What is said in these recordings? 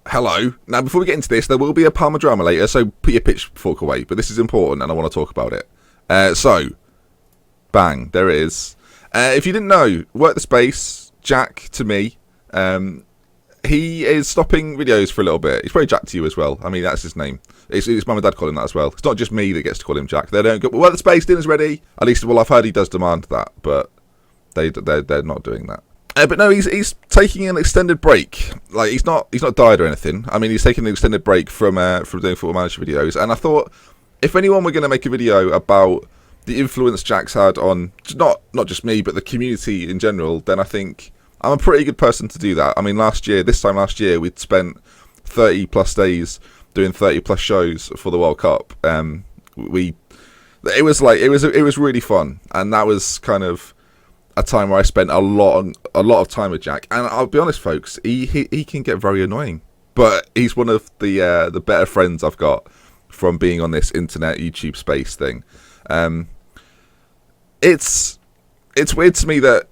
hello. Now, before we get into this, there will be a Palmer drama later, so put your pitchfork away. But this is important, and I want to talk about it. Bang, there it is. If you didn't know, WorkTheSpace, Jack to me, he is stopping videos for a little bit. He's probably Jack to you as well. I mean, that's his name. His mum and dad call him that as well. It's not just me that gets to call him Jack. They don't go, WorkTheSpace, dinner's ready. At least, well, I've heard he does demand that, but they're not doing that. But no, he's taking an extended break. Like he's not died or anything. I mean, he's taking an extended break from doing Football Manager videos. And I thought, if anyone were going to make a video about the influence Jack's had on not just me, but the community in general, then I think I'm a pretty good person to do that. I mean, this time last year, we'd spent 30 plus days doing 30 plus shows for the World Cup. It was really fun, and that was kind of a time where I spent a lot of time with Jack. And I'll be honest, folks, he can get very annoying, but he's one of the better friends I've got from being on this internet YouTube space thing. It's weird to me that,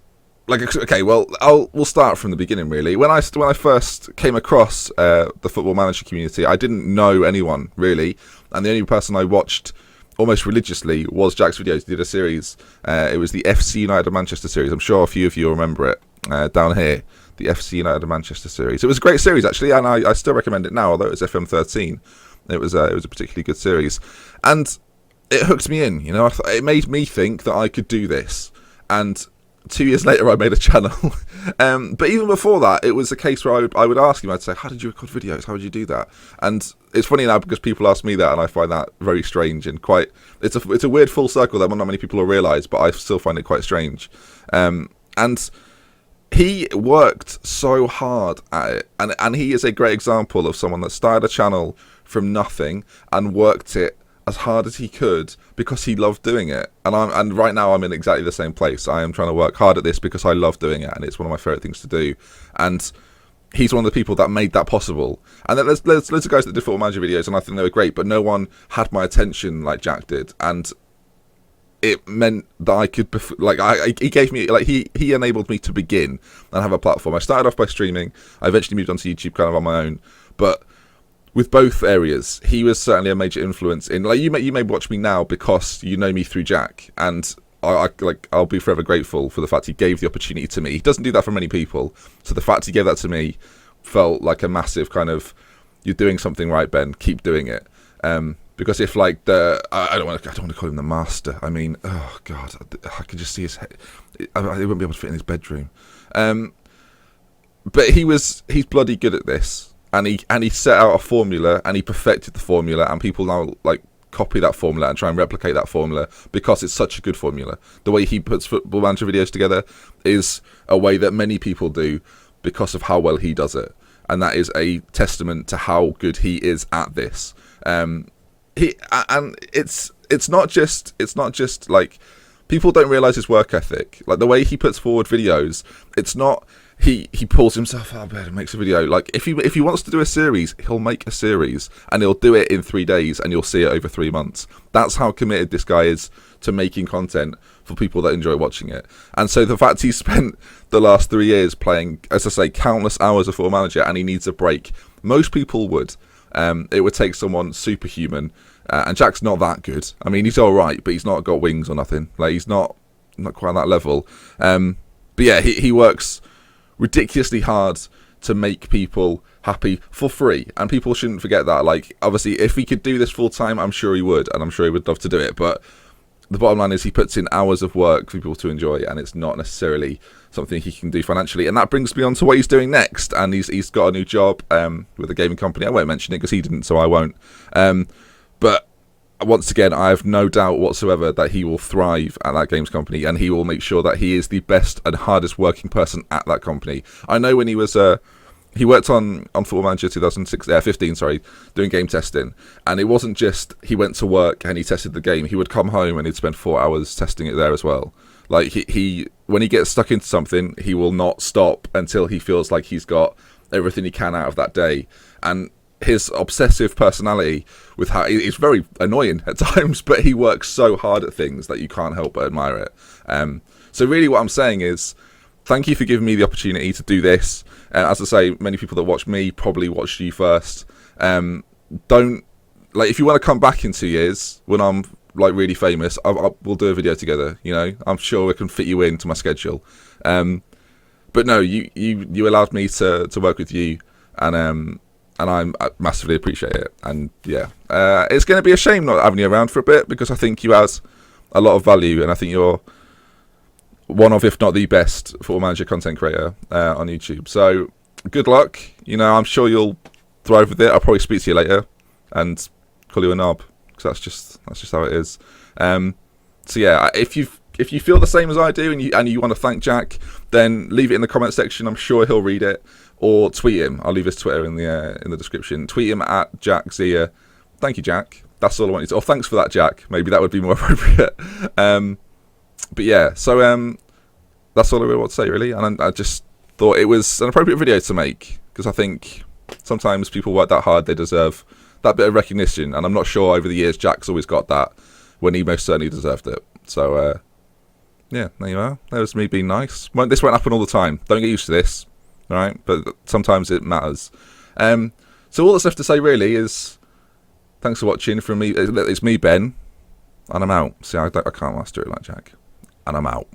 like, okay, well, we'll start from the beginning really. When I first came across the Football Manager community, I didn't know anyone really, and the only person I watched almost religiously was Jack's videos. He did a series. It was the FC United of Manchester series. I'm sure a few of you remember it down here. The FC United of Manchester series. It was a great series actually, and I still recommend it now. Although it was FM13, it was a particularly good series, and it hooked me in. You know, it made me think that I could do this. And 2 years later, I made a channel. But even before that, it was a case where I would ask him. I'd say, "How did you record videos? How would you do that?" And it's funny now because people ask me that, and I find that very strange and quite. It's a weird full circle that not many people will realise, but I still find it quite strange. And he worked so hard at it, and he is a great example of someone that started a channel from nothing and worked it as hard as he could because he loved doing it. And right now I'm in exactly the same place. I am trying to work hard at this because I love doing it, and it's one of my favourite things to do. And he's one of the people that made that possible. And there's loads of guys that did Football Manager videos, and I think they were great, but no one had my attention like Jack did. And it meant that I could, he gave me, like, he enabled me to begin and have a platform. I started off by streaming. I eventually moved on to YouTube kind of on my own. But with both areas, he was certainly a major influence in, like, you may watch me now because you know me through Jack, and I'll be forever grateful for the fact he gave the opportunity to me. He doesn't do that for many people, so the fact he gave that to me felt like a massive kind of, you're doing something right, Ben, keep doing it. Because if, like, I don't want to call him the master. I mean, oh god, I could just see his head. I wouldn't be able to fit in his bedroom. But he's bloody good at this. And he set out a formula, and he perfected the formula, and people now like copy that formula and try and replicate that formula because it's such a good formula. The way he puts Football Manager videos together is a way that many people do because of how well he does it, and that is a testament to how good he is at this. It's not just like, people don't realize his work ethic. Like the way he puts forward videos, it's not. He pulls himself out of bed and makes a video. Like if he wants to do a series, he'll make a series and he'll do it in 3 days and you'll see it over 3 months. That's how committed this guy is to making content for people that enjoy watching it. And so the fact he spent the last 3 years playing, as I say, countless hours of Football Manager, and he needs a break. Most people would. It would take someone superhuman, and Jack's not that good. I mean, he's all right, but he's not got wings or nothing. Like he's not quite on that level. But yeah, he works ridiculously hard to make people happy for free, and people shouldn't forget that. Like, obviously, if he could do this full time, I'm sure he would, and I'm sure he would love to do it, but the bottom line is he puts in hours of work for people to enjoy, and it's not necessarily something he can do financially. And that brings me on to what he's doing next, and he's got a new job with a gaming company. I won't mention it because he didn't, so I won't. But once again, I have no doubt whatsoever that he will thrive at that games company, and he will make sure that he is the best and hardest working person at that company. I know when he was he worked on Football Manager 2015, doing game testing, and it wasn't just he went to work and he tested the game. He would come home and he'd spend 4 hours testing it there as well. Like he when he gets stuck into something, he will not stop until he feels like he's got everything he can out of that day. And his obsessive personality with how it's very annoying at times, but he works so hard at things that you can't help but admire it. So really what I'm saying is, thank you for giving me the opportunity to do this. As I say, many people that watch me probably watched you first. Don't like, if you want to come back in 2 years when I'm like really famous, we'll do a video together. You know, I'm sure I can fit you into my schedule. But no, you allowed me to work with you, and I massively appreciate it. And yeah, it's going to be a shame not having you around for a bit, because I think you have a lot of value, and I think you're one of, if not the best, football manager content creator on YouTube. So good luck. You know, I'm sure you'll thrive with it. I'll probably speak to you later and call you a knob, because that's just how it is. So yeah, if you feel the same as I do, and you want to thank Jack, then leave it in the comment section. I'm sure he'll read it, or tweet him. I'll leave his Twitter in the description. Tweet him at Jack Zia. Thank you, Jack. That's all I wanted to. Oh, thanks for that, Jack. Maybe that would be more appropriate. But yeah, so that's all I really want to say, really. And I just thought it was an appropriate video to make, because I think sometimes people work that hard, they deserve that bit of recognition. And I'm not sure over the years Jack's always got that when he most certainly deserved it. So yeah, there you are. That was me being nice. This won't happen all the time. Don't get used to this, all right? But sometimes it matters. So all that's left to say really is thanks for watching. From me, it's me, Ben, and I'm out. See, I can't master it like Jack, and I'm out.